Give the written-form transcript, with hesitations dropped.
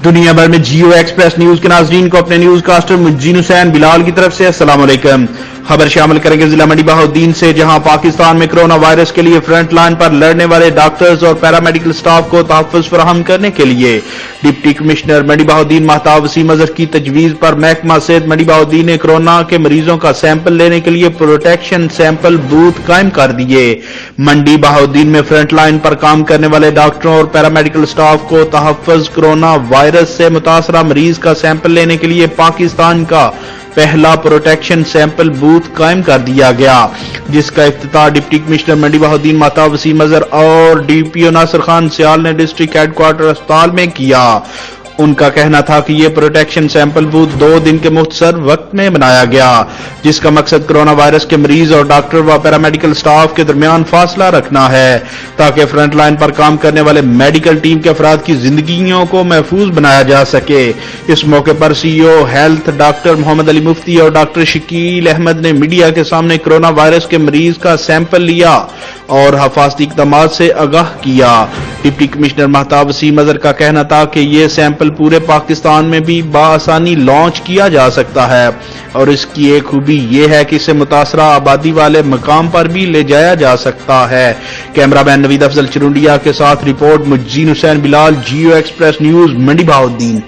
دنیا بھر میں جیو ایکسپریس نیوز کے ناظرین کو اپنے نیوز کاسٹر مجین حسین بلال کی طرف سے السلام علیکم۔ خبر شامل کریں گے ضلع منڈی بہاؤالدین سے، جہاں پاکستان میں کرونا وائرس کے لیے فرنٹ لائن پر لڑنے والے ڈاکٹرز اور پیرامیڈیکل سٹاف کو تحفظ فراہم کرنے کے لیے ڈپٹی کمشنر منڈی بہاؤالدین مہتاب وسیم اظہر کی تجویز پر محکمہ صحت منڈی بہاؤالدین نے کورونا کے مریضوں کا سیمپل لینے کے لیے پروٹیکشن سیمپل بوتھ قائم کر دیے۔ منڈی بہاؤالدین میں فرنٹ لائن پر کام کرنے والے ڈاکٹروں اور پیرامیڈیکل سٹاف کو تحفظ کورونا وائرس سے متاثرہ مریض کا سیمپل لینے کے لیے پاکستان کا پہلا پروٹیکشن سیمپل بوتھ قائم کر دیا گیا، جس کا افتتاح ڈپٹی کمشنر منڈی بہاؤالدین مہتاب وسیم اظہر اور ڈی پی او ناصر خان سیال نے ڈسٹرکٹ ہیڈ کوارٹر اسپتال میں کیا۔ ان کا کہنا تھا کہ یہ پروٹیکشن سیمپل بوتھ 2 دن کے مختصر وقت میں بنایا گیا، جس کا مقصد کورونا وائرس کے مریض اور ڈاکٹر و پیرامیڈیکل سٹاف کے درمیان فاصلہ رکھنا ہے، تاکہ فرنٹ لائن پر کام کرنے والے میڈیکل ٹیم کے افراد کی زندگیوں کو محفوظ بنایا جا سکے۔ اس موقع پر سی او ہیلتھ ڈاکٹر محمد علی مفتی اور ڈاکٹر شکیل احمد نے میڈیا کے سامنے کورونا وائرس کے مریض کا سیمپل لیا اور حفاظتی اقدامات سے آگاہ کیا۔ ڈپٹی کمشنر مہتاب وسیم اظہر کا کہنا تھا کہ یہ سیمپل پورے پاکستان میں بھی بآسانی لانچ کیا جا سکتا ہے، اور اس کی ایک خوبی یہ ہے کہ اسے متاثرہ آبادی والے مقام پر بھی لے جایا جا سکتا ہے۔ کیمرہ مین نوید افضل چرونڈیا کے ساتھ رپورٹ مجین حسین بلال، جیو ایکسپریس نیوز، منڈی بہاؤالدین۔